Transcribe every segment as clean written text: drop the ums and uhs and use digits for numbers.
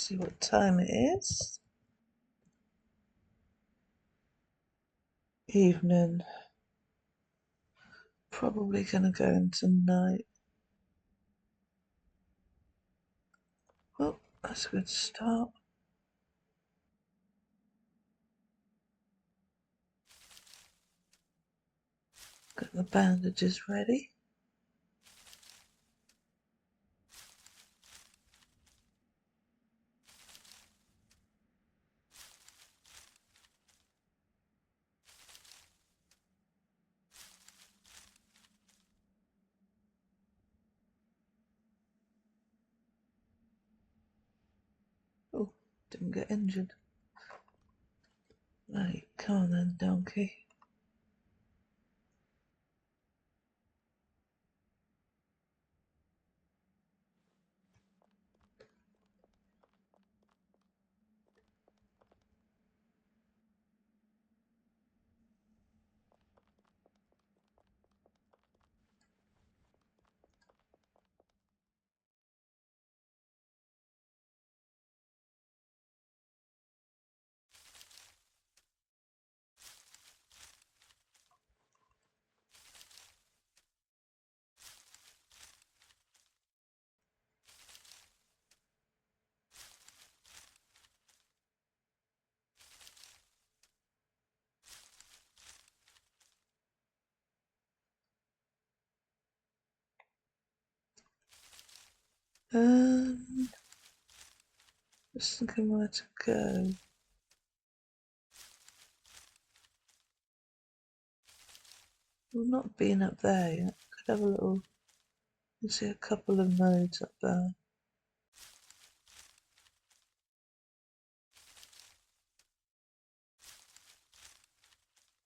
See what time it is. Evening. Probably gonna go into night. Well, that's a good start. Got the bandages ready. Oh, didn't get injured. Right, come on then, donkey. Just thinking where to go. We've not been up there yet. Could have a little. You see a couple of nodes up there.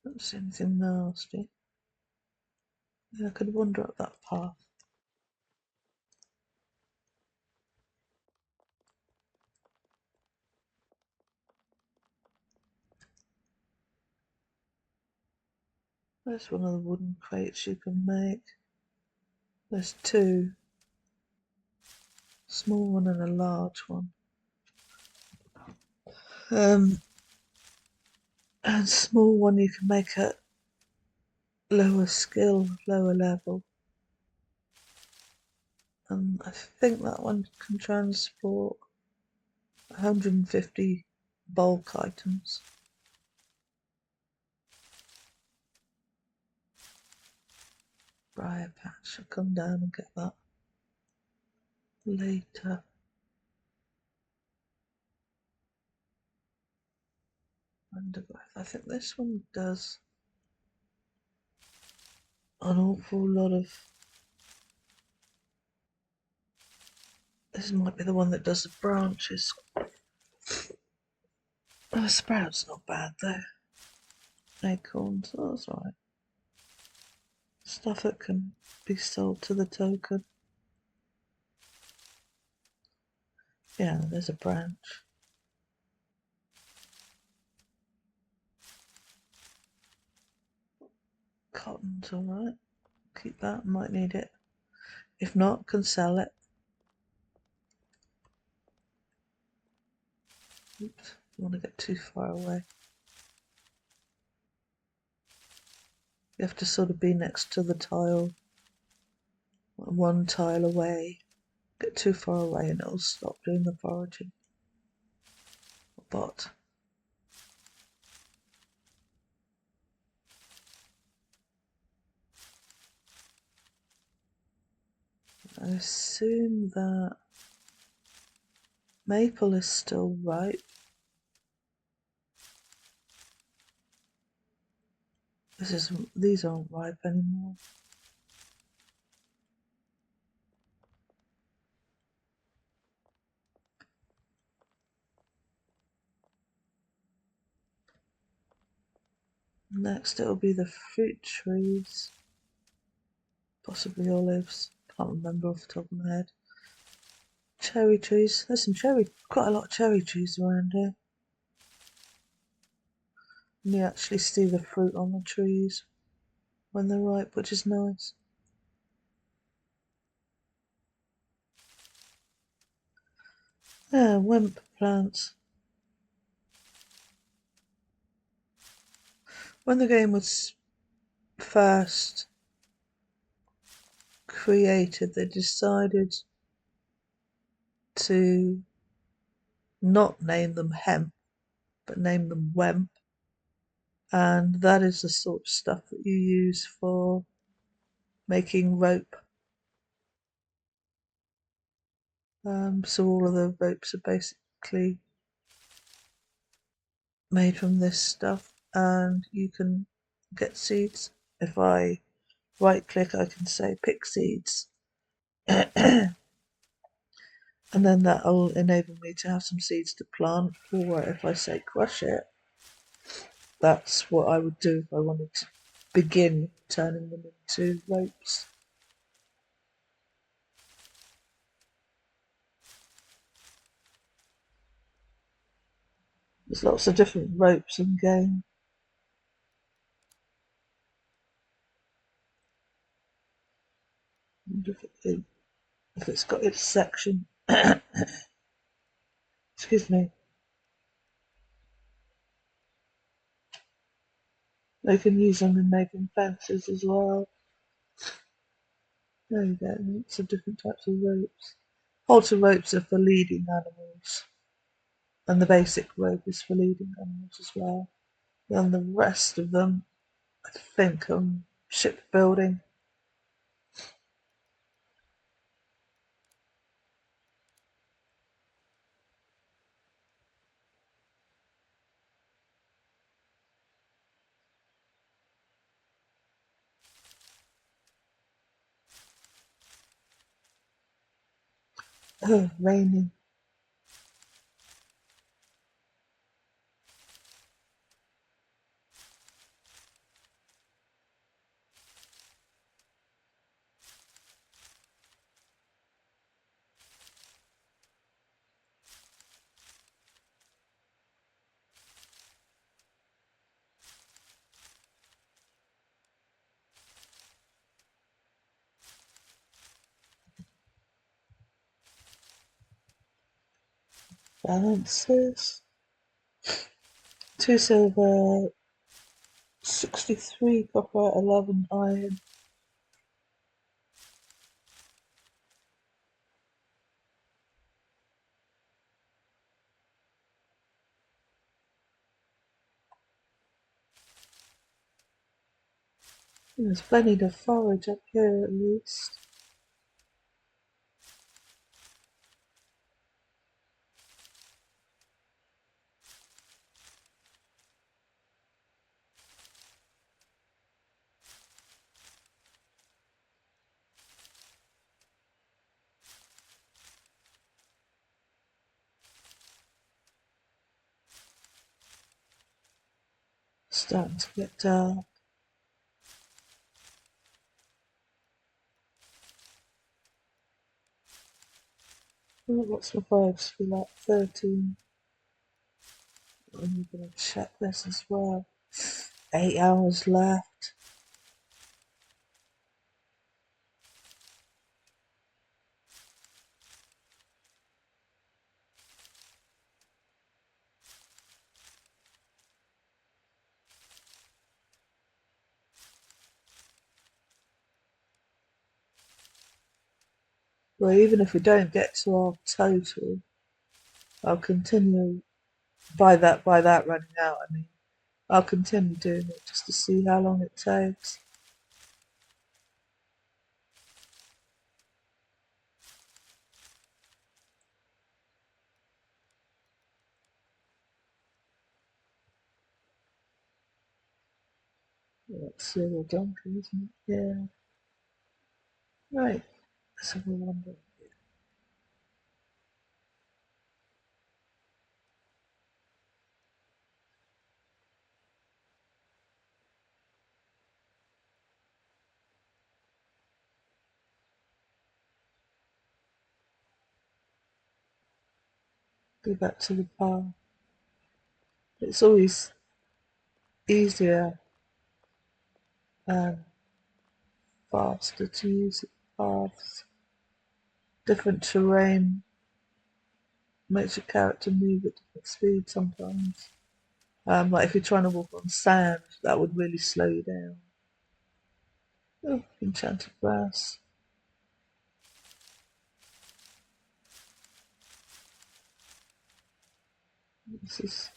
Don't see anything nasty. Yeah, I could wander up that path. There's one of the wooden crates you can make. There's two. Small one and a large one. And small one you can make at lower skill, lower level. I think that one can transport 150 bulk items. Briar patch, I'll come down and get that later. Undergrowth, I think this one does an awful lot of. This might be the one that does the branches. Oh, sprout's not bad though. Acorns, oh, that's right. Stuff that can be sold to the token. Yeah, there's a branch. Cotton's alright. Keep that, might need it. If not, can sell it. Oops, don't want to get too far away. You have to sort of be next to the tile. One tile away. Get too far away and it'll stop doing the foraging. But I assume that maple is still ripe. These aren't ripe anymore. Next it'll be the fruit trees. Possibly olives. Can't remember off the top of my head. Cherry trees. There's quite a lot of cherry trees around here. And you actually see the fruit on the trees when they're ripe, which is nice. Yeah, wimp plants. When the game was first created, they decided to not name them hemp, but name them wemp. And that is the sort of stuff that you use for making rope. So all of the ropes are basically made from this stuff, and you can get seeds. If I right click, I can say pick seeds, and then that'll enable me to have some seeds to plant. Or if I say crush it, that's what I would do if I wanted to begin turning them into ropes. There's lots of different ropes in game. If it's got its section. Excuse me. They can use them in making fences as well. There you go. Lots of different types of ropes. Halter ropes are for leading animals, and the basic rope is for leading animals as well. And the rest of them, I think, shipbuilding. Oh, raining. Balances. 2 silver, 63 copper, 11 iron. There's plenty to forage up here at least. Starting to get dark. Oh, what's my vibes for like 13? I'm going to check this as well. 8 hours left. Well, even if we don't get to our total, I'll continue by that running out. I mean, I'll continue doing it just to see how long it takes. That's Cyril Donkey, isn't it? Yeah. Right. Let's have a wander. Go back to the bar. It's always easier and faster to use paths. Different terrain makes your character move at different speeds sometimes. Like if you're trying to walk on sand, that would really slow you down. Oh, enchanted grass. This is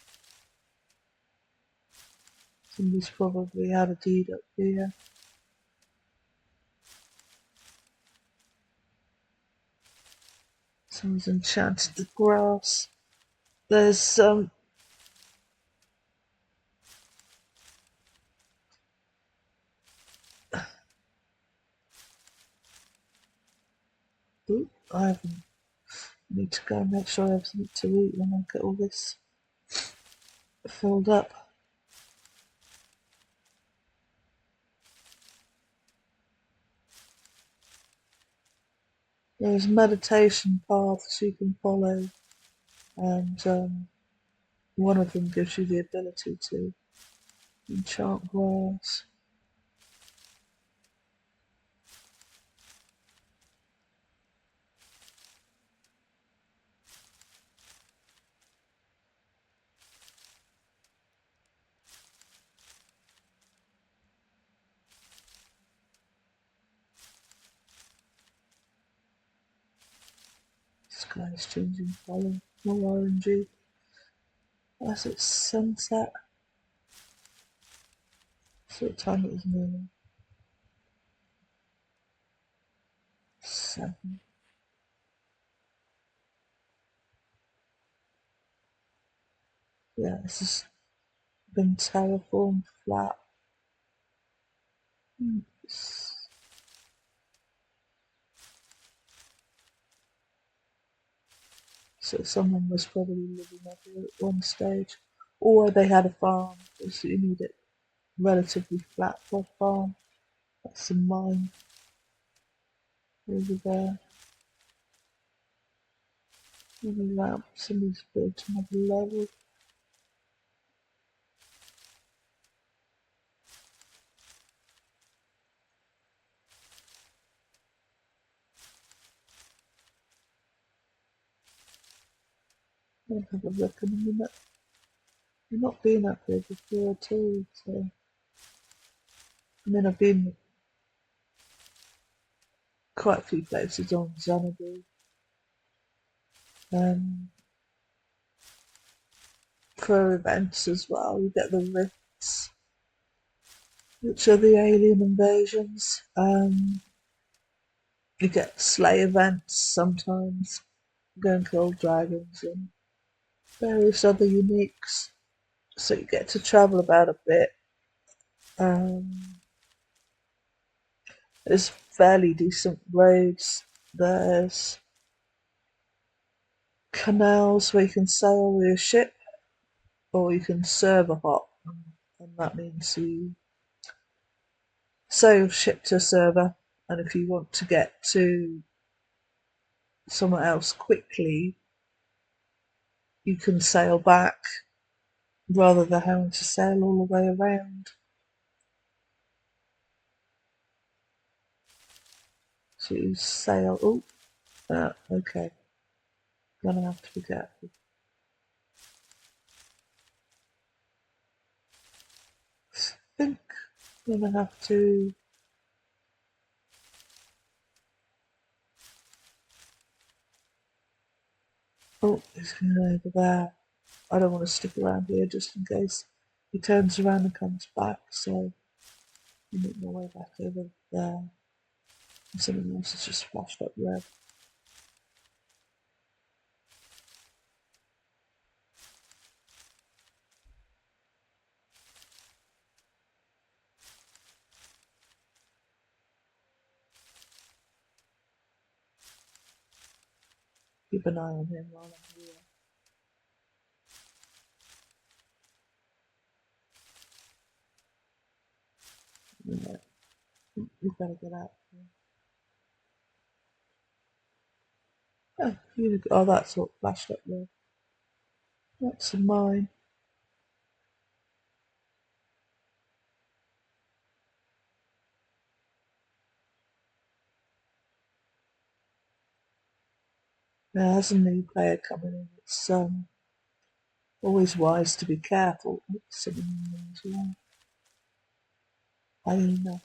somebody's probably had a deed up here. Someone's enchanted the grass. There's ooh, I haven't. Need to go and make sure I have something to eat when I get all this filled up. There's meditation paths you can follow, and one of them gives you the ability to enchant grass. The sky is changing colour, more orangey as it's sunset. So what time it is now? 7. Yeah, this has been terraformed flat. So someone was probably living up here at one stage. Or they had a farm, so you need it relatively flat for a farm. That's some mine over there. With a lamp, somebody's built another level. I'll have a look in a minute. I've not been up here before at all, so I mean I've been quite a few places on Xanadu. For events as well. You get the rifts, which are the alien invasions. You get slay events sometimes, go and kill dragons and various other uniques. So you get to travel about a bit. Um, there's fairly decent roads. There's canals where you can sail with your ship, or you can serve a hop, and that means you sail ship to a server. And if you want to get to somewhere else quickly, you can sail back rather than having to sail all the way around. So you sail. Oh, okay. Gonna have to be careful. I think I'm gonna have to. Oh, he's going over there. I don't want to stick around here just in case he turns around and comes back. So I make my way back over there. And something else has just flashed up red. Keep an eye on him while I'm here. Yeah, we've got to get out. Oh, that's what flashed up there. That's mine. Now, as a new player coming in, it's always wise to be careful. Oops, something in there as well. Hyena.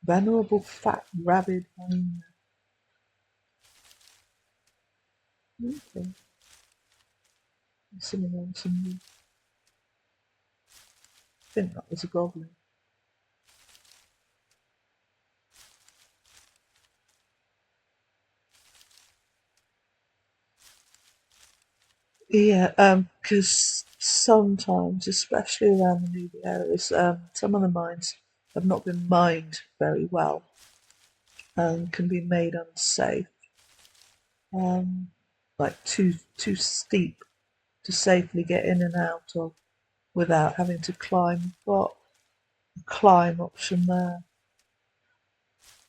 Venerable fat rabid hyena. Okay. Something else in there. I think that was a goblin. Yeah, because sometimes, especially around the new areas, some of the mines have not been mined very well and can be made unsafe, like too steep to safely get in and out of without having to climb. You've got a climb option there.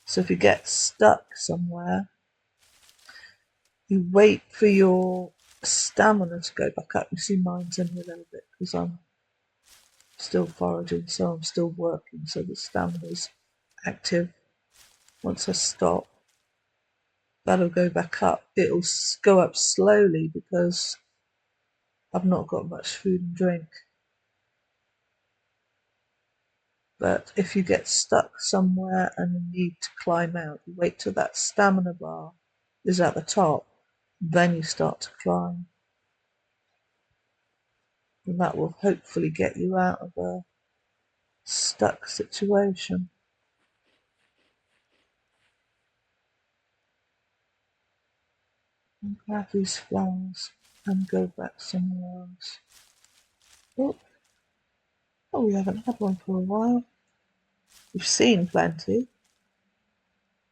So if you get stuck somewhere, you wait for your stamina to go back up. You see mine's only a little bit because I'm still foraging, so I'm still working, so the stamina's active. Once I stop, that'll go back up. It'll go up slowly because I've not got much food and drink. But if you get stuck somewhere and you need to climb out, you wait till that stamina bar is at the top, then you start to climb. And that will hopefully get you out of a stuck situation. And grab these flowers and go back somewhere else. Oh, we haven't had one for a while. We've seen plenty.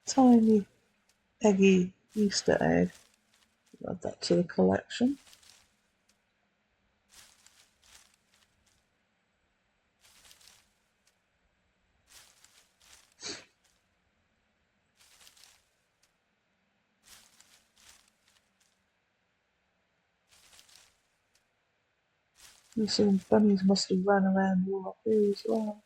Tiny, eggy Easter egg. Add that to the collection. And some bunnies must have run around all up here as well.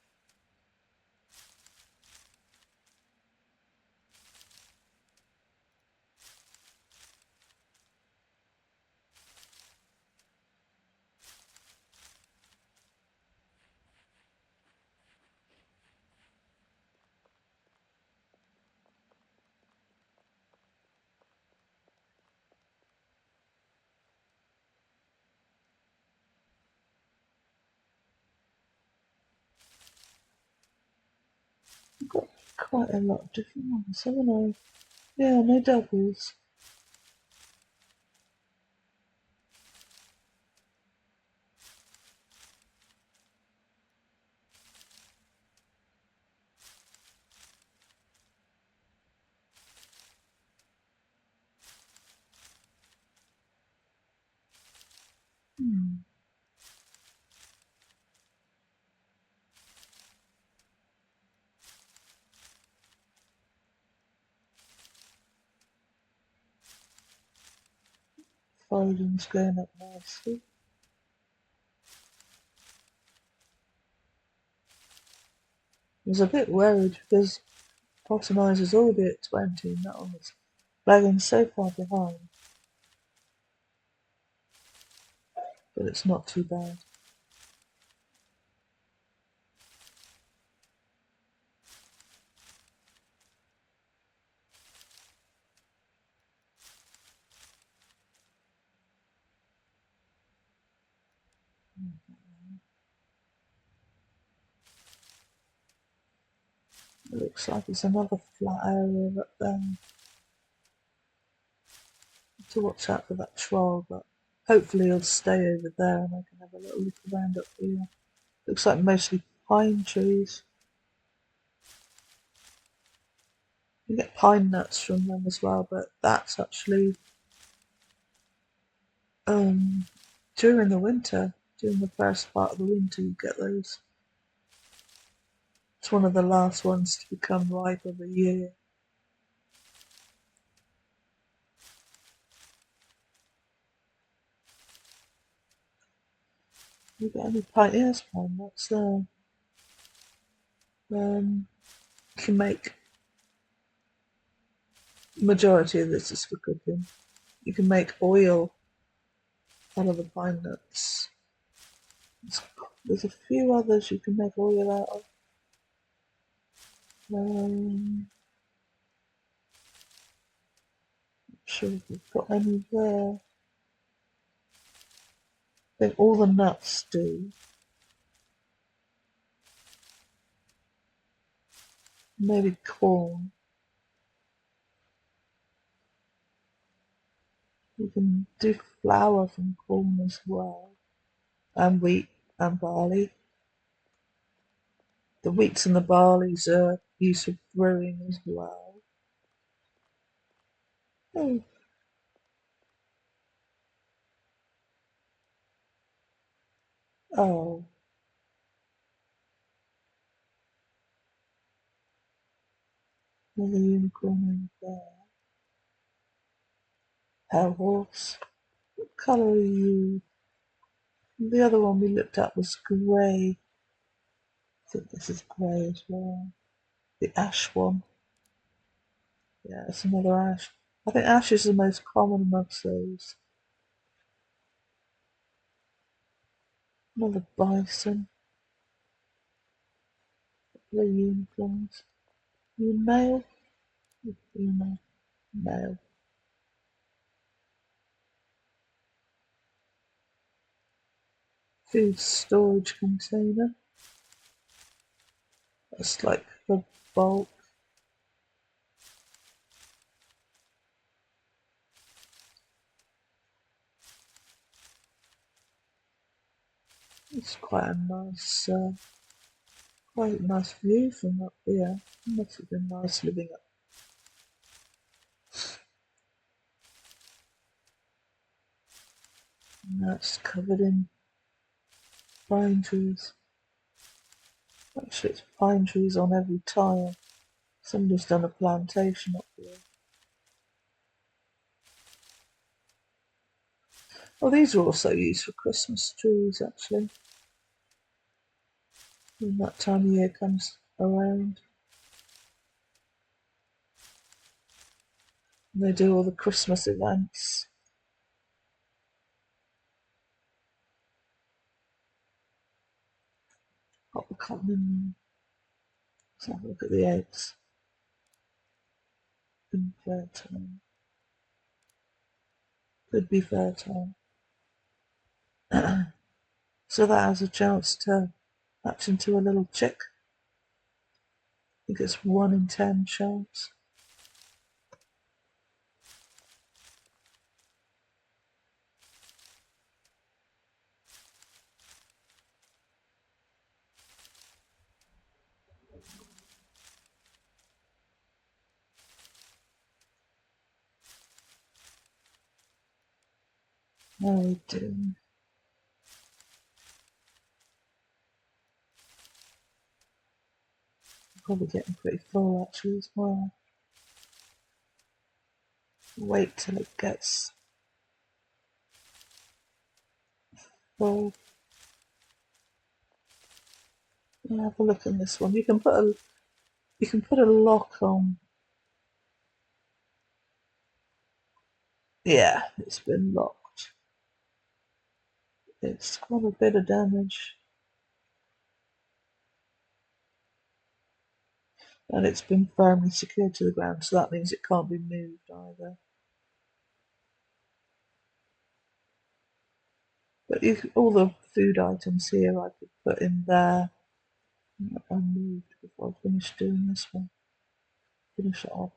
I've got quite a lot of different ones, haven't I? Yeah, no doubles. Hmm. Foraging's going up nicely. I was a bit worried because Botanize is already at 20 and that one was lagging so far behind. But it's not too bad. It looks like it's another flat area up there. To watch out for that troll, but hopefully he'll stay over there and I can have a little look around up here. Looks like mostly pine trees. You get pine nuts from them as well, but that's actually during the winter, during the first part of the winter you get those. It's one of the last ones to become ripe of the year. You get any pine? Yes, pine nuts there. You can make majority of this is for cooking. You can make oil out of the pine nuts. There's a few others you can make oil out of. Not sure if we've got any there. I think all the nuts do. Maybe corn. You can do flour from corn as well. And wheat and barley. The wheats and the barleys are used for brewing as well. Oh, oh, another unicorn over there. Hell horse. What colour are you? The other one we looked at was grey. I think this is grey as well. The ash one. Yeah, it's another ash. I think ash is the most common amongst those. Another bison. The unicorns. You male? You female? Male. Food storage container. That's like the bulk. It's quite a nice view from up here. It must have been nice living up. And that's covered in pine trees. Actually, it's pine trees on every tile. Somebody's done a plantation up here. Oh, these are also used for Christmas trees, actually. When that time of year comes around. And they do all the Christmas events. Got the cotton in there. Let's have a look at the eggs. Infertile. Could be fertile. So that has a chance to hatch into a little chick. I think it's 1 in 10 chance. How are we doing? Probably getting pretty full actually as well. Wait till it gets full. Have a look at this one. You can put a lock on. Yeah, it's been locked. It's got a bit of damage. And it's been firmly secured to the ground, so that means it can't be moved either. But all the food items here I could put in there and moved before I finish doing this one. Finish it off.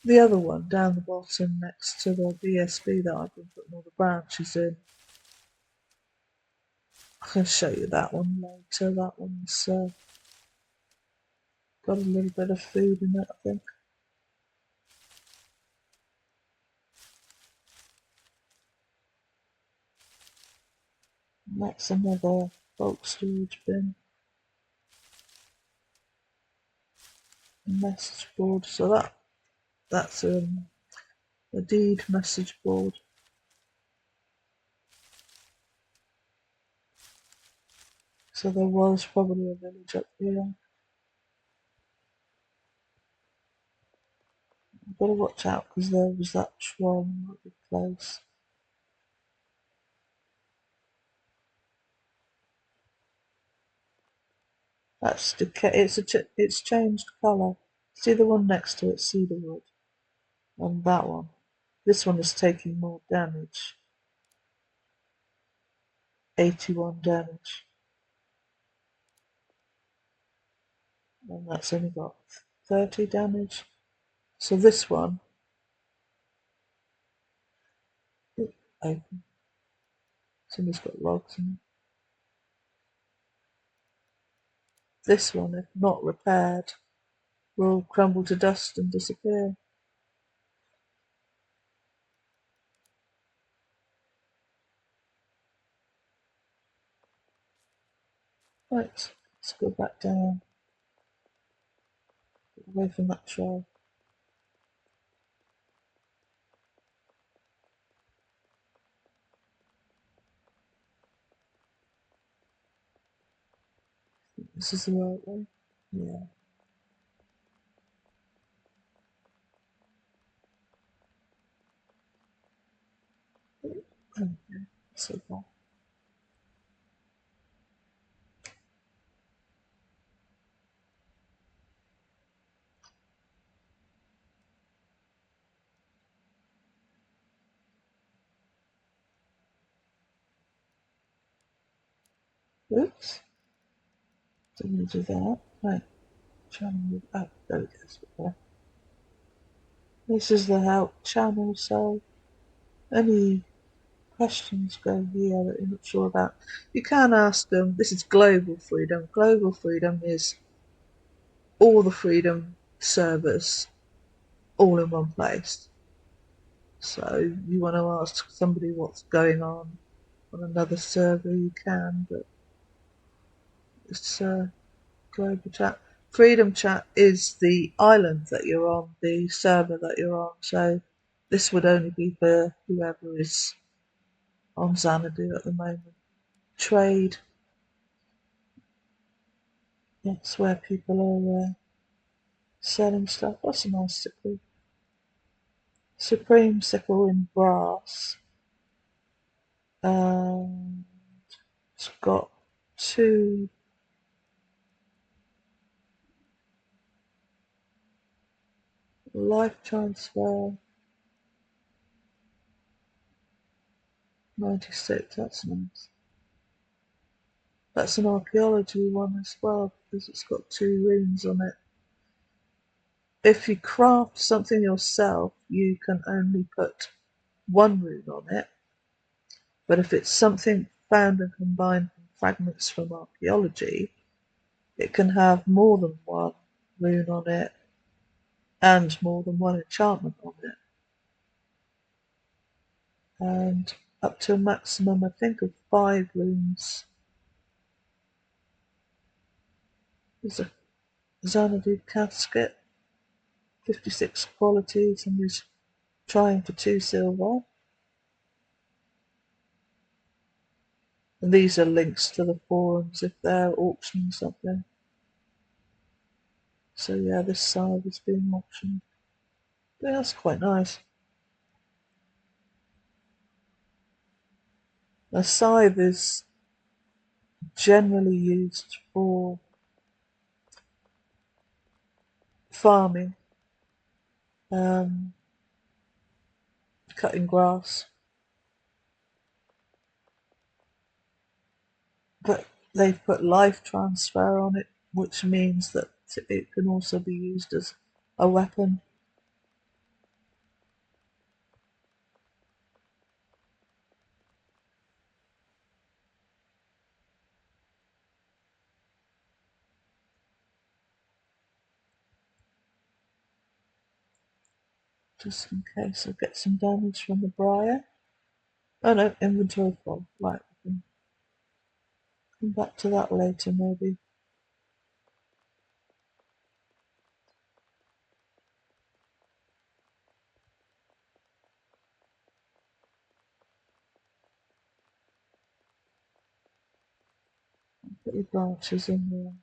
The other one down the bottom next to the BSB that I've been putting all the branches in. I can show you that one later. That one's got a little bit of food in it, I think. And that's another bulk storage bin. A message board. So that's a deed message board. So there was probably a village up here. Gotta watch out because there was that troll might be close. That's decay. It's changed colour. See the one next to it, cedar wood, and that one. This one is taking more damage. 81 damage, and that's only got 30 damage. So this one, open. Somebody's got logs in it. This one, if not repaired, will crumble to dust and disappear. Right, let's go back down, away from that troll. This is the right way. Yeah. Okay, so far. Oops, didn't do that. Right, trying to move up. There it goes. Okay. This is the help channel, so any questions go here that you're not sure about. You can ask them. This is global freedom. Global freedom is all the freedom servers all in one place. So you want to ask somebody what's going on another server, you can, but it's global chat. Freedom chat is the island that you're on, the server that you're on. So this would only be for whoever is on Xanadu at the moment. Trade, that's where people are selling stuff. That's a nice sickle. Supreme sickle in brass. It's got 2 life transfer. 96, that's nice. That's an archaeology one as well because it's got 2 runes on it. If you craft something yourself, you can only put 1 rune on it. But if it's something found and combined from fragments from archaeology, it can have more than 1 rune on it and more than 1 enchantment on it. And up to a maximum, I think, of 5 runes. There's a Xanadu casket, 56 qualities, and he's trying for 2 silver. And these are links to the forums if they're auctioning something. So yeah, this side is being auctioned. Yeah, that's quite nice. A scythe is generally used for farming, um, cutting grass, but they've put life transfer on it, which means that it can also be used as a weapon. Just in case I get some damage from the briar. Oh no, inventory full. Right, we can come back to that later maybe. Put your branches in there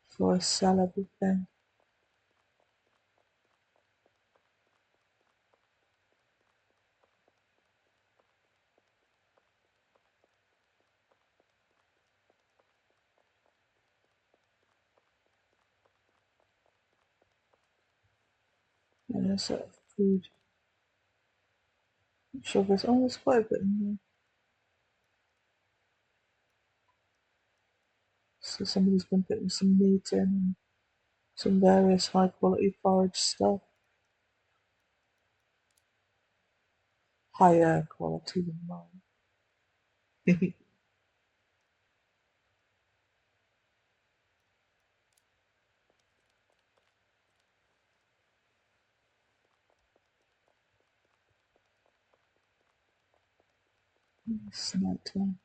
before I sell everything. Yeah, sort of food. Not sure there's, oh, there's quite a bit in there. So somebody's been putting some meat in and some various high quality forage stuff. Higher quality than mine. It's night time.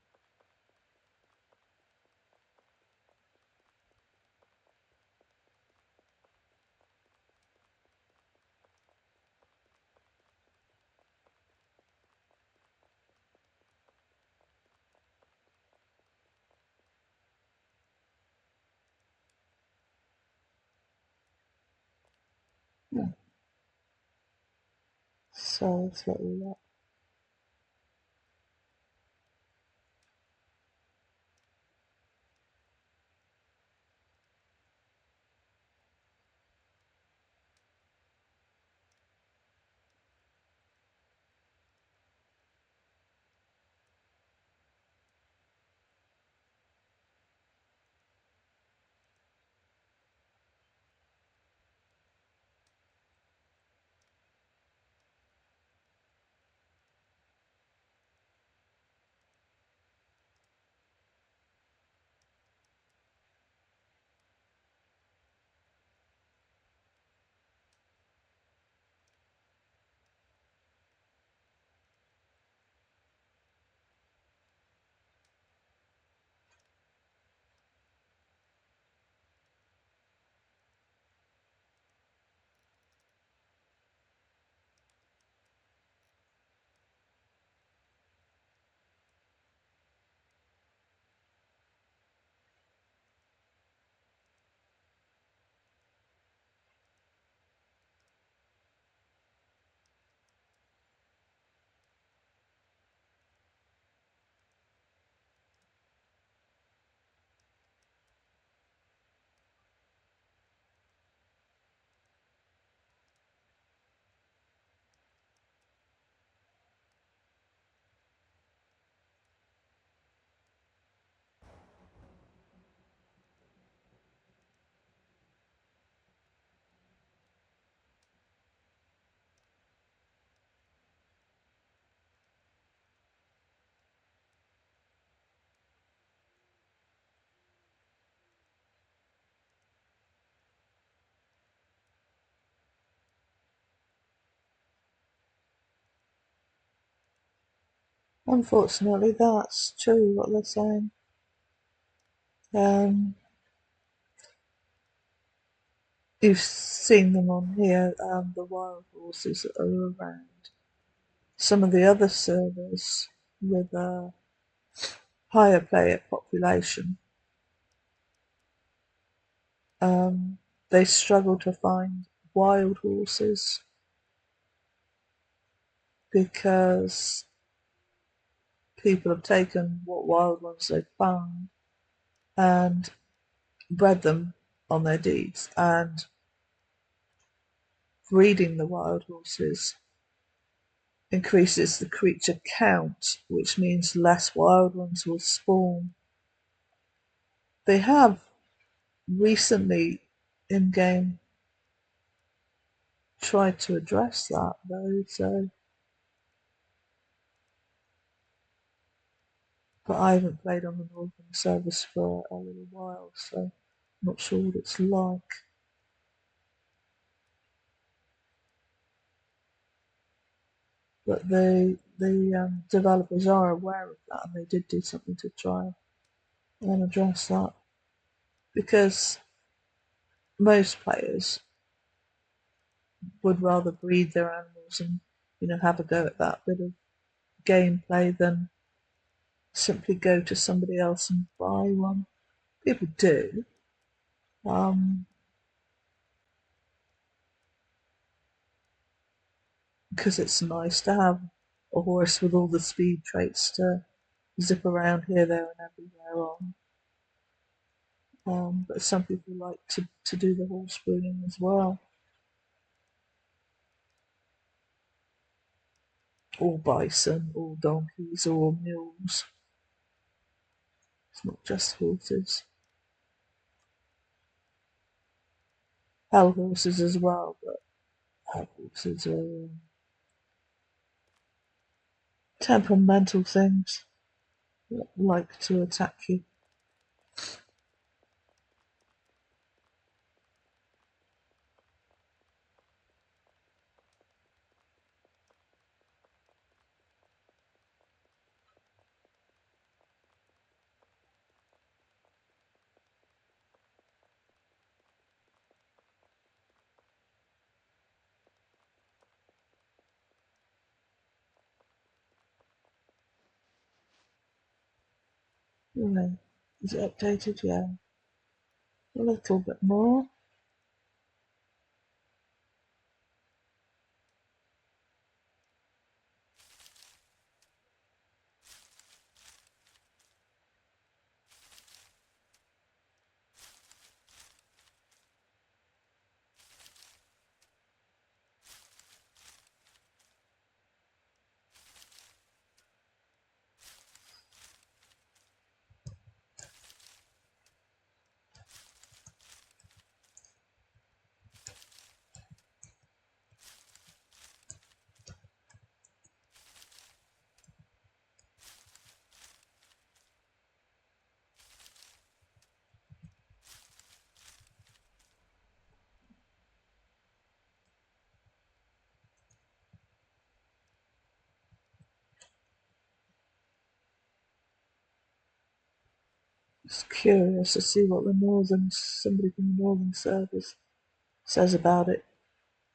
Yeah. So it's little Unfortunately, that's true what they're saying. Um, you've seen them on here, the wild horses that are around. Some of the other servers with a higher player population, um, they struggle to find wild horses because people have taken what wild ones they've found and bred them on their deeds, and breeding the wild horses increases the creature count, which means less wild ones will spawn. They have recently in game tried to address that though, so but I haven't played on the Northern service for a little while, so I'm not sure what it's like. But the developers are aware of that, and they did do something to try and address that because most players would rather breed their animals and have a go at that bit of gameplay than simply go to somebody else and buy one. People do, um, because it's nice to have a horse with all the speed traits to zip around here, there, and everywhere on. But some people like to do the horse breeding as well. or bison, or donkeys, or mules. It's not just horses. Hell horses as well, but hell horses are temperamental things that like to attack you. Yeah. Is it updated? Yeah. A little bit more. Just curious to see what somebody from the northern service says about it.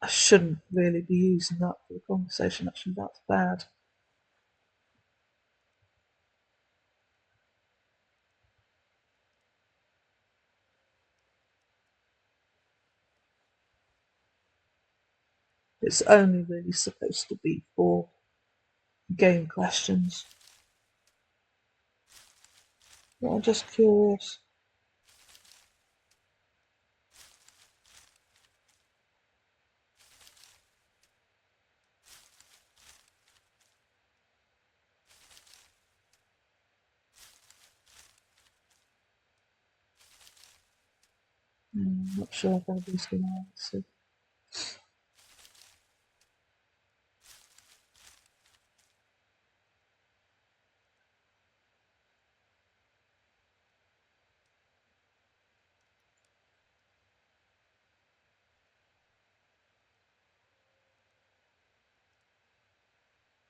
I shouldn't really be using that for the conversation, actually, that's bad. It's only really supposed to be for game questions. But I'm just curious. I'm not sure if anybody's going to answer.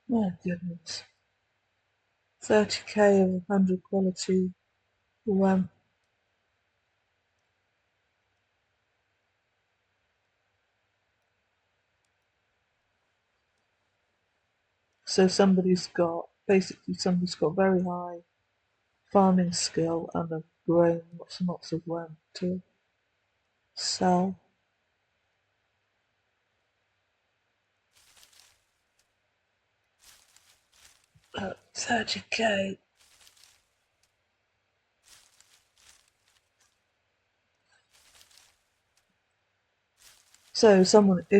My goodness. 30k of 100 quality. Wham. So somebody's got very high farming skill and have grown lots and lots of land to sell. 30k. So if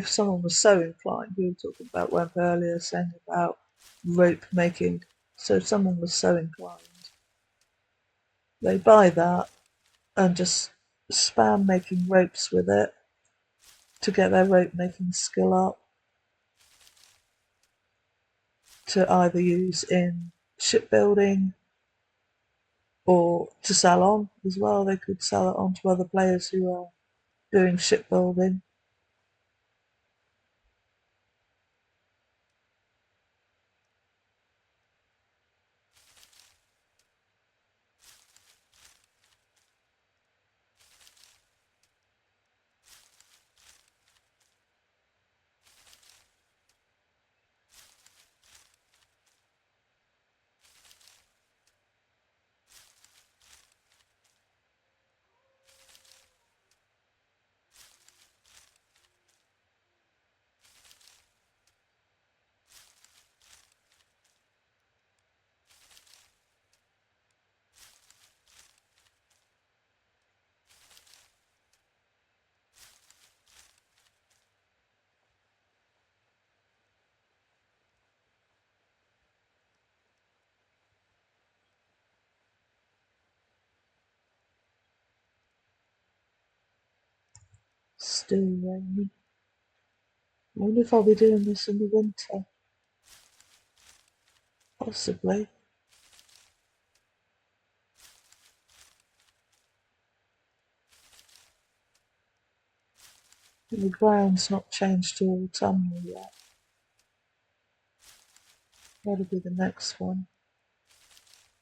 someone was so inclined, we were talking about Wemp earlier, saying about rope making. So if someone was so inclined, they buy that and just spam making ropes with it to get their rope making skill up, to either use in shipbuilding or to sell on as well. They could sell it on to other players who are doing shipbuilding. still rainy. I wonder if I'll be doing this in the winter. Possibly. The ground's not changed to autumnal yet. That'll be the next one.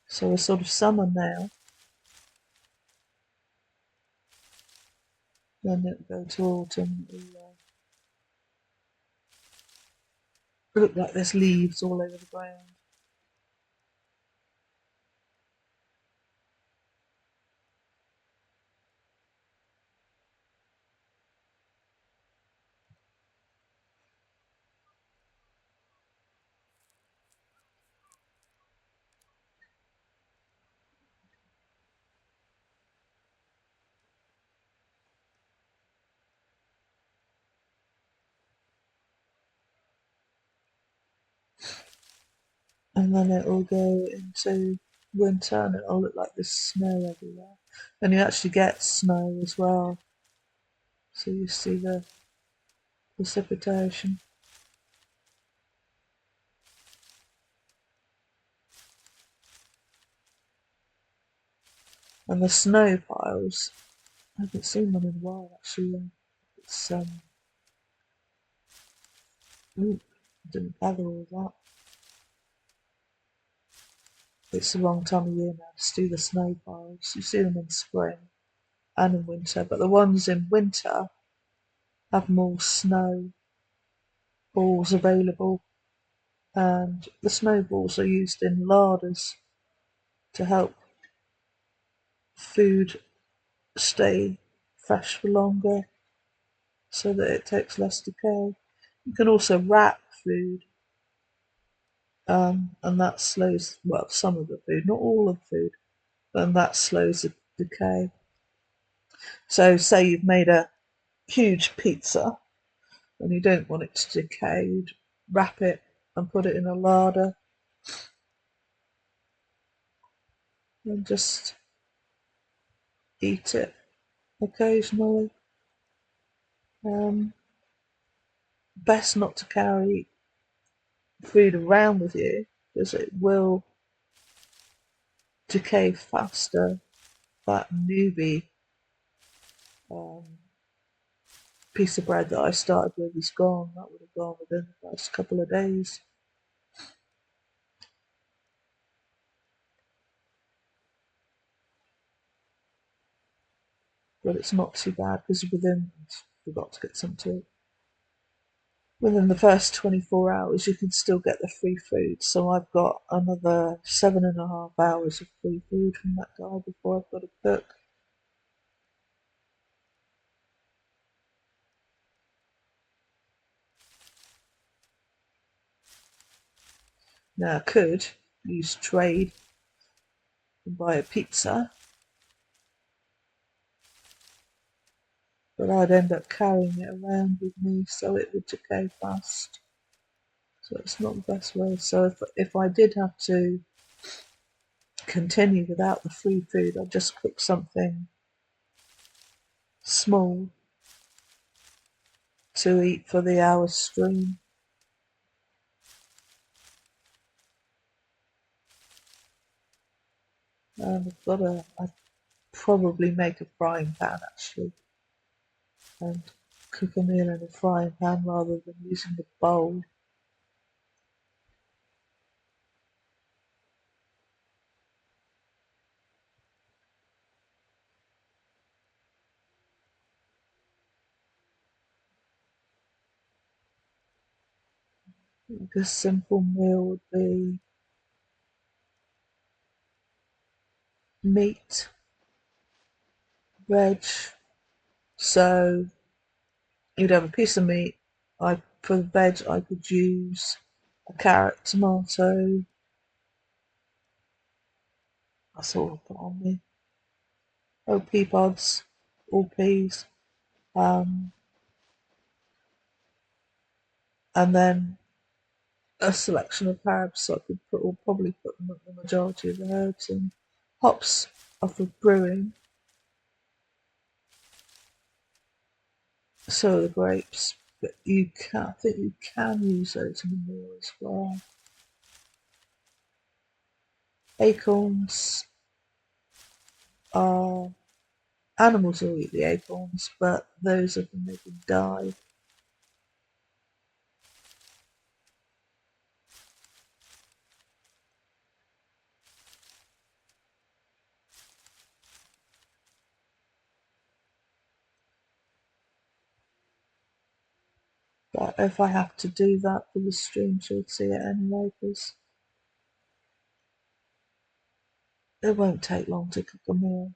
So we're sort of summer now. Then it'll go to autumn. It'll look like there's leaves all over the ground. And then it'll go into winter and it'll look like there's snow everywhere. And you actually get snow as well. So you see the precipitation. And the snow piles, I haven't seen them in a while actually. It's ooh, I didn't gather all that. It's the wrong time of year now to do the snow piles. You see them in spring and in winter, but the ones in winter have more snow balls available, and the snowballs are used in larders to help food stay fresh for longer so that it takes less decay. You can also wrap food, and that slows, well, some of the food, not all of the food, and that slows the decay. So, say you've made a huge pizza and you don't want it to decay, you'd wrap it and put it in a larder and just eat it occasionally. Um, Best not to carry food around with you because it will decay faster. That newbie um, piece of bread that I started with is gone. That would have gone within the first couple of days. But it's not too bad because forgot to get some too. Within the first 24 hours, you can still get the free food. So I've got another 7.5 hours of free food from that guy before I've got to cook. Now I could use trade and buy a pizza, but I'd end up carrying it around with me so it would decay fast. So it's not the best way. So if I did have to continue without the free food, I'd just cook something small to eat for the hour stream. And I'd probably make a frying pan actually and cook a meal in a frying pan rather than using the bowl. Like a simple meal would be meat, veg. So you'd have a piece of meat. For the veg, I could use a carrot, tomato. That's all I've got on me. Oh, pea pods, all peas. Um, and then a selection of herbs. So I could probably put the majority of the herbs in. Hops are for brewing. So are the grapes, but I think you can use those in the meal as well. Acorns are animals will eat the acorns, but those of them making dye. But if I have to do that for the stream, she'll see it anyway, because it won't take long to cook a meal.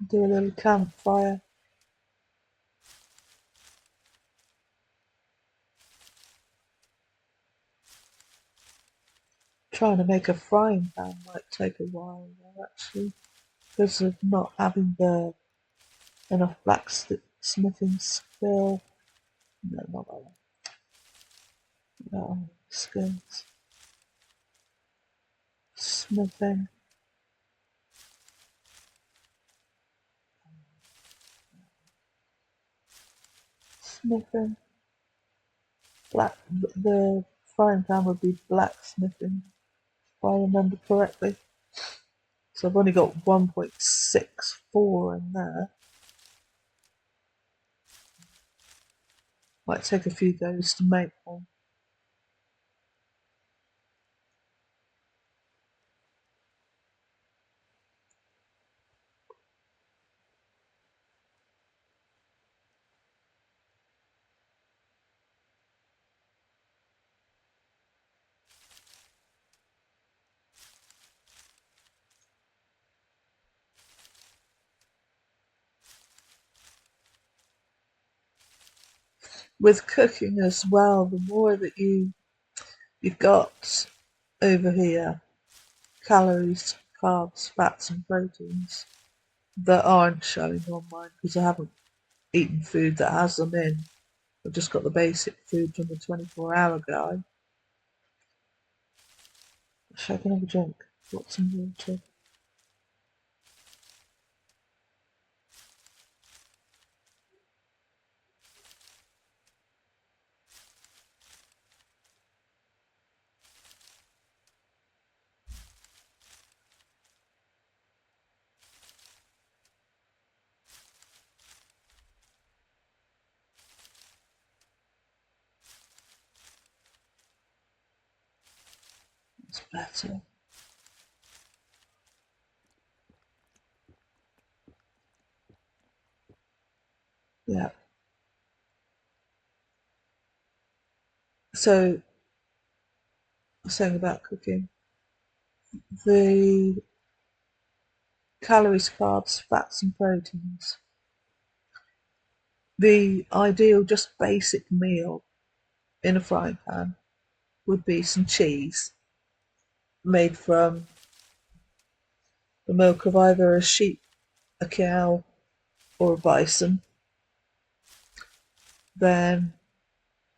Do a little campfire. Trying to make a frying pan might take a while though, actually, because of not having the enough blacksmithing skill. No, not that one. No, skills. Smithing. Smithing. The frying pan would be blacksmithing, if I remember correctly. So I've only got 1.64 in there. Might take a few goes to make one. With cooking as well, the more that you've got over here, calories, carbs, fats and proteins that aren't showing on mine because I haven't eaten food that has them in. I've just got the basic food from the 24-hour guide. So I can have a drink. Got some water. It's better. Yeah. So I was saying about cooking. The calories, carbs, fats and proteins. The ideal just basic meal in a frying pan would be some cheese made from the milk of either a sheep, a cow or a bison. Then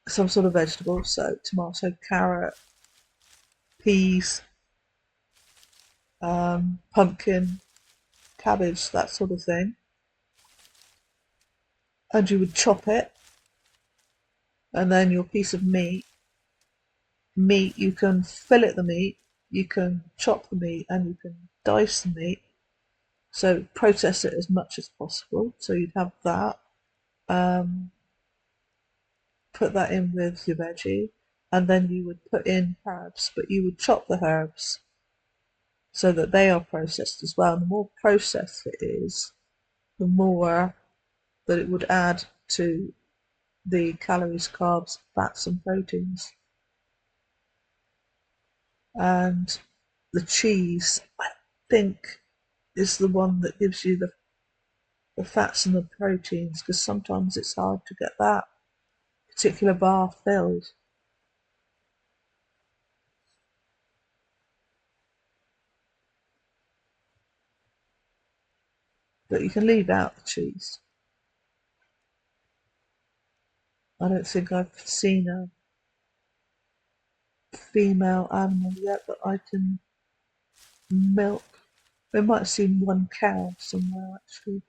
some sort of vegetable, so tomato, carrot, peas, pumpkin, cabbage, that sort of thing. And you would chop it, and then your piece of meat, you can fillet the meat, you can chop the meat, and you can dice the meat. So process it as much as possible. So you'd have that. Um, put that in with your veggie, and then you would put in herbs, but you would chop the herbs so that they are processed as well. And the more processed it is, the more that it would add to the calories, carbs, fats, and proteins. And the cheese, I think, is the one that gives you the fats and the proteins, because sometimes it's hard to get that particular bar filled. But you can leave out the cheese. I don't think I've seen a female animal yet that I can milk. We might have seen one cow somewhere actually.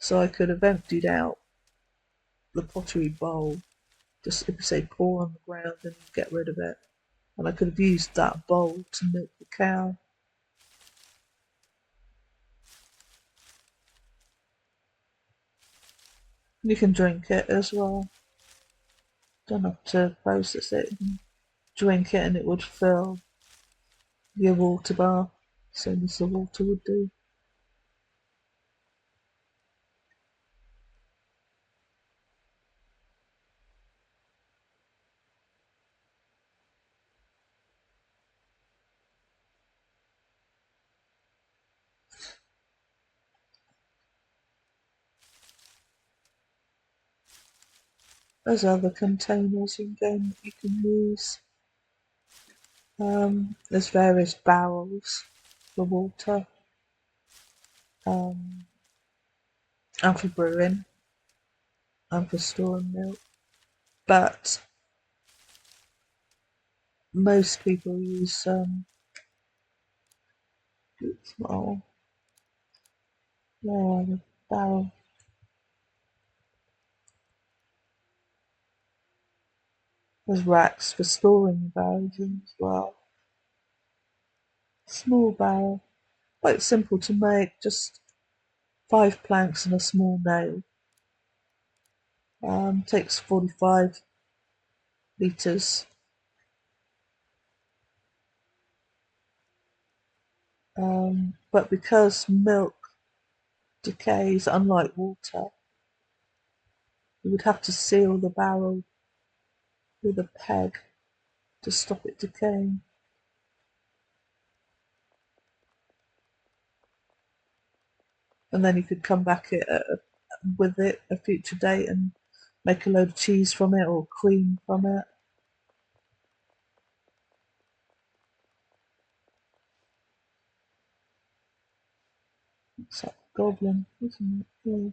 So I could have emptied out the pottery bowl, just if you say pour on the ground and get rid of it. And I could have used that bowl to milk the cow. You can drink it as well. Don't have to process it. You can drink it and it would fill your water bath, same as the water would do. There's other containers in game that you can use. There's various barrels for water, um, and for brewing, and for storing milk. But most people use small, barrel. There's racks for storing barrels in as well. Small barrel, quite simple to make, just 5 planks and a small nail. Takes 45 litres. But because milk decays unlike water, you would have to seal the barrel with a peg to stop it decaying. And then you could come back with it a future date and make a load of cheese from it or cream from it. It's like a goblin, isn't it? Yeah.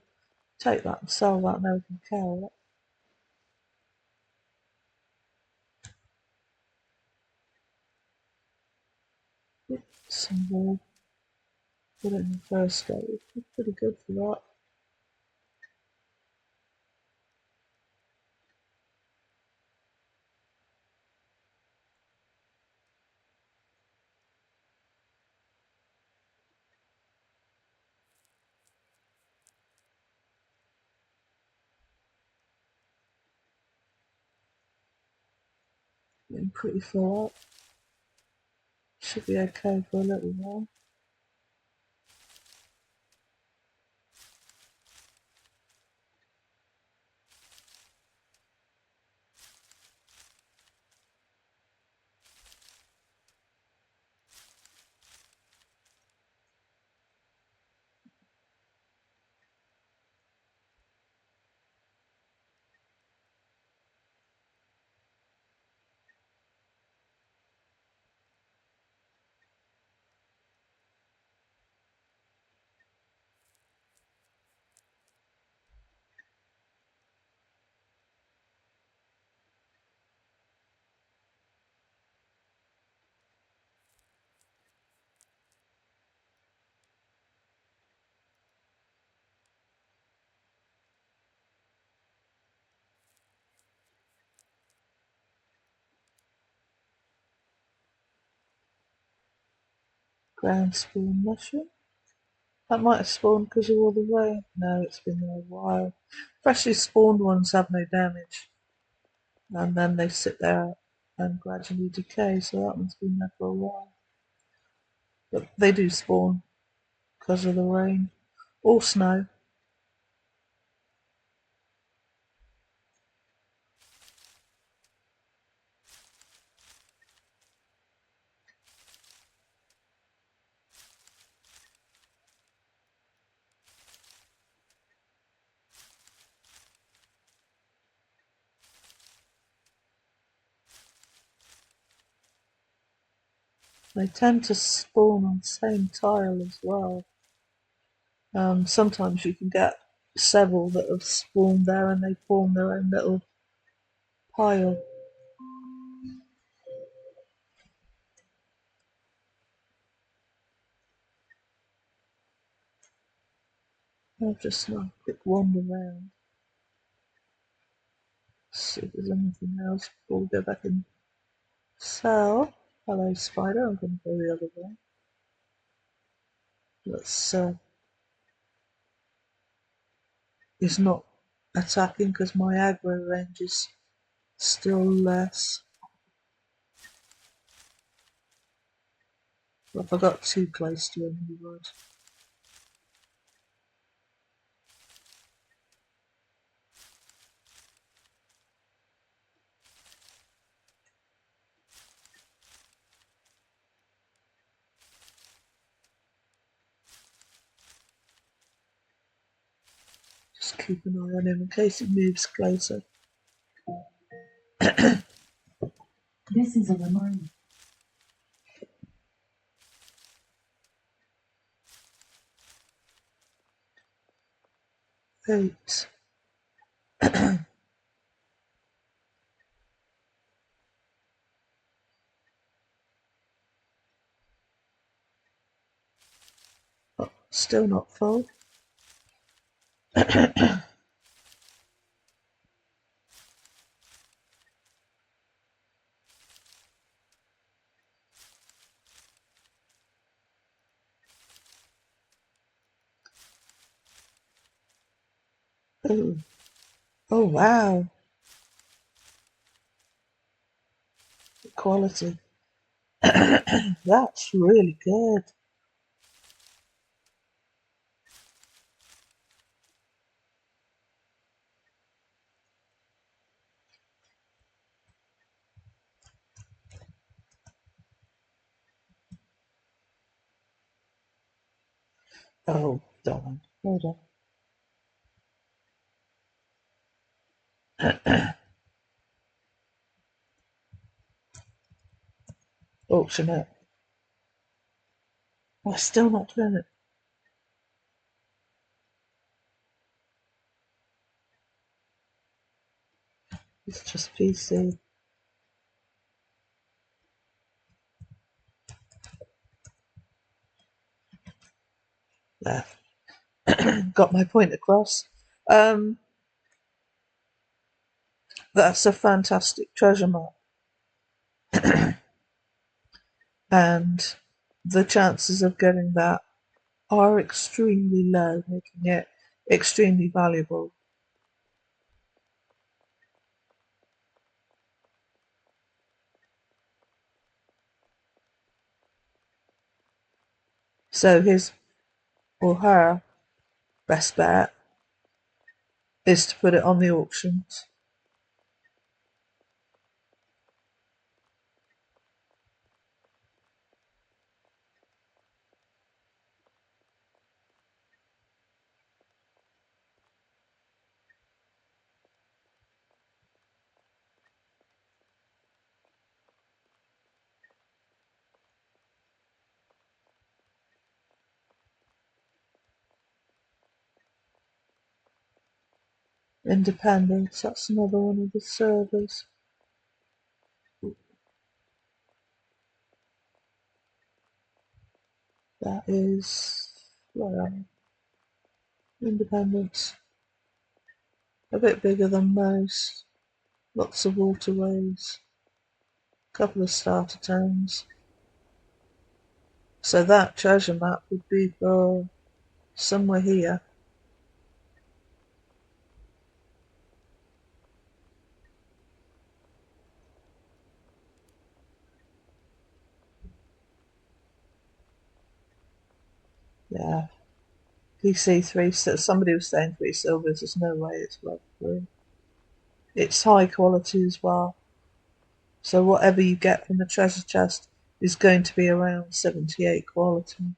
Take that and sell that and everything carrot. Some more. Put it in the first stage. It's pretty good for that. Getting pretty full up. Should be okay for a little while. Ground spawn mushroom. That might have spawned because of all the rain. No, it's been there a while. Freshly spawned ones have no damage, and then they sit there and gradually decay, so that one's been there for a while. But they do spawn because of the rain or snow. They tend to spawn on the same tile as well. Sometimes you can get several that have spawned there and they form their own little pile. I'll just have a quick wander around, see if there's anything else before we go back in. So, hello spider, I'm going to go the other way. Let's, he's not attacking because my aggro range is still less. But if I got too close to him, he would. Just keep an eye on him in case he moves closer. This is a reminder. 8. Oh, still not full. Oh, oh wow, quality. That's really good. Oh, darn. Hold on. Auction it. Oh, still not doing it. It's just PC. There. Got my point across. That's a fantastic treasure map. And the chances of getting that are extremely low, making it extremely valuable. So his or her best bet is to put it on the auctions. Independence, that's another one of the servers. That is, where am I? Independence. A bit bigger than most. Lots of waterways. A couple of starter towns. So that treasure map would be for somewhere here. Yeah. PC 3, so somebody was saying 3 silvers, there's no way it's worth 3. It's high quality as well. So whatever you get from the treasure chest is going to be around 78 quality.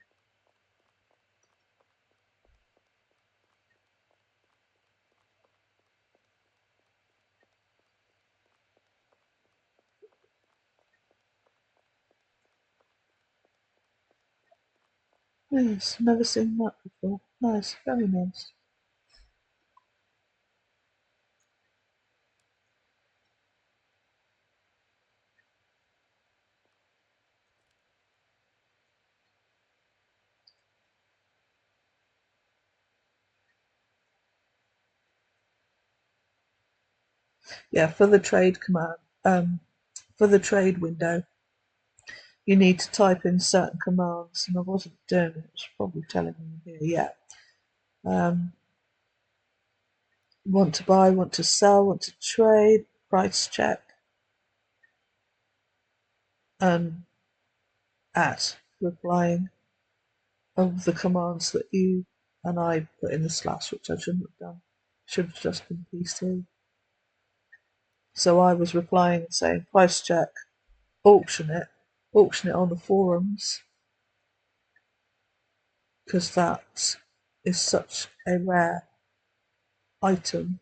Yes, never seen that before. Nice, very nice. Yeah, for the trade command, for the trade window, you need to type in certain commands, and I wasn't doing it. It's probably telling me here. Yeah. Want to buy, want to sell, want to trade, price check, and at replying of the commands that you and I put in the slash, which I shouldn't have done. Should have just been PC. So I was replying and saying price check, auction it on the forums, because that is such a rare item.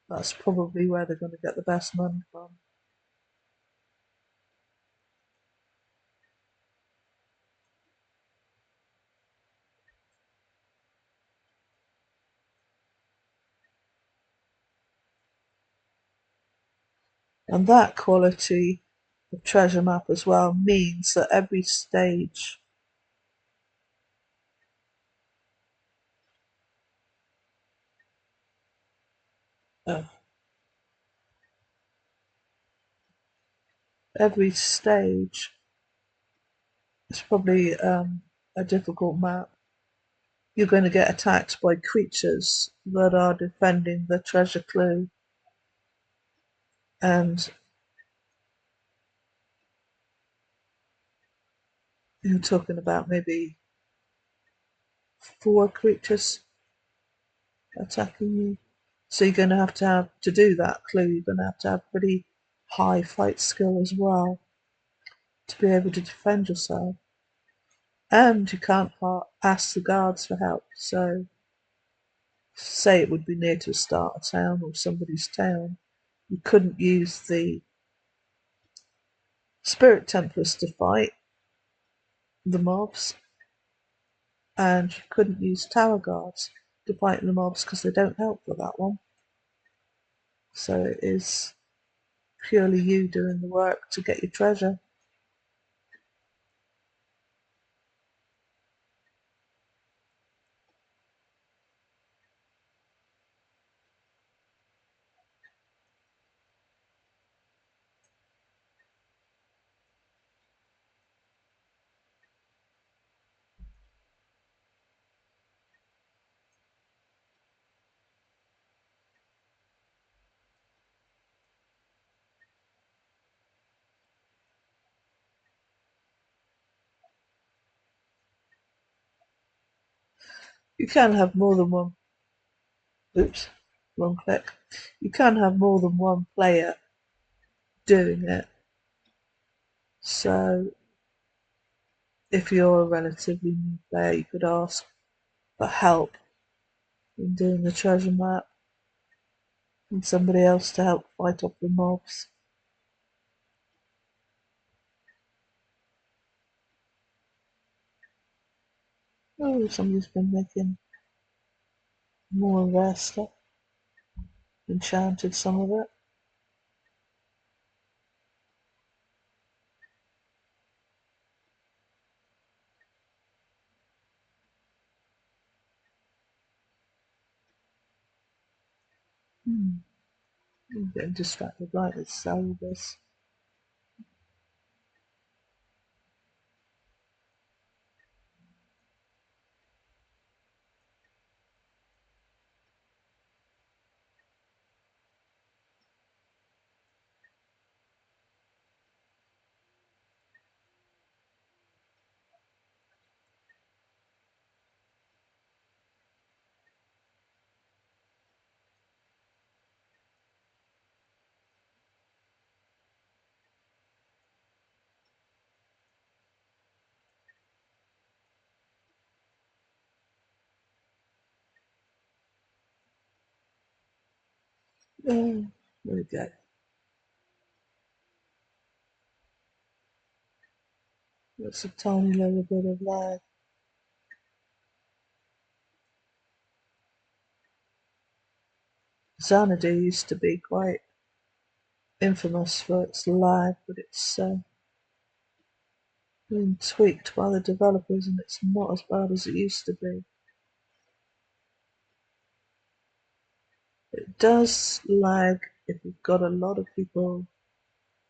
That's probably where they're going to get the best money from. And that quality of treasure map as well means that every stage uh, every stage is probably a difficult map. You're going to get attacked by creatures that are defending the treasure clue, and you're talking about maybe 4 creatures attacking you. So you're going to have to do that clue, you're going to have pretty high fight skill as well to be able to defend yourself. And you can't ask the guards for help. So say it would be near to a starter town or somebody's town, you couldn't use the spirit templars to fight the mobs, and you couldn't use tower guards to fight the mobs because they don't help for that one. So it is purely you doing the work to get your treasure. You can have more than one. Oops, wrong click. You can have more than one player doing it. So if you're a relatively new player, you could ask for help in doing the treasure map and somebody else to help fight off the mobs. Oh, somebody's been making more of their stuff. Enchanted some of it. I'm getting distracted. Right, let's sell this. Oh, there we go. That's a tiny little bit of lag. Xanadu used to be quite infamous for its lag, but it's been tweaked by the developers and it's not as bad as it used to be. It does lag if you've got a lot of people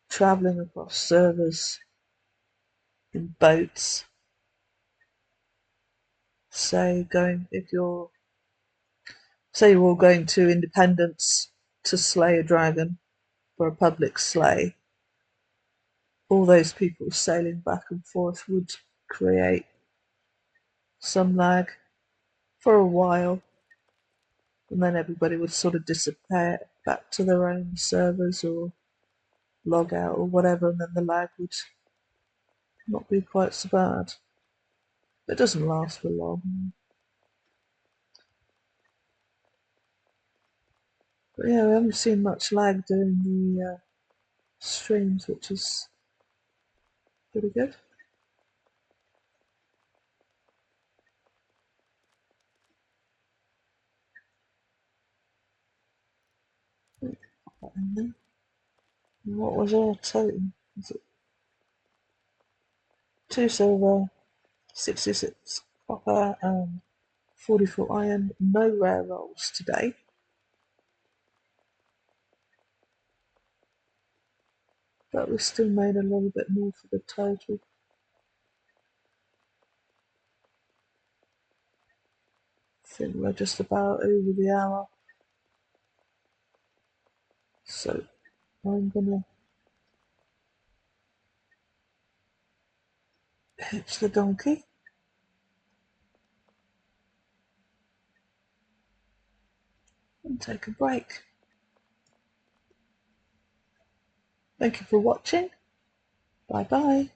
traveling across servers in boats. Say you're all going to Independence to slay a dragon for a public slay, all those people sailing back and forth would create some lag for a while, and then everybody would sort of disappear back to their own servers or log out or whatever, and then the lag would not be quite so bad. It doesn't last for long. But yeah, we haven't seen much lag during the streams, which is pretty good. Put that in there. And what was our totem? Was it 2 silver, 66 copper, and 44 iron? No rare rolls today. But we still made a little bit more for the total. I think we're just about over the hour. So I'm gonna hitch the donkey and take a break. Thank you for watching. Bye bye.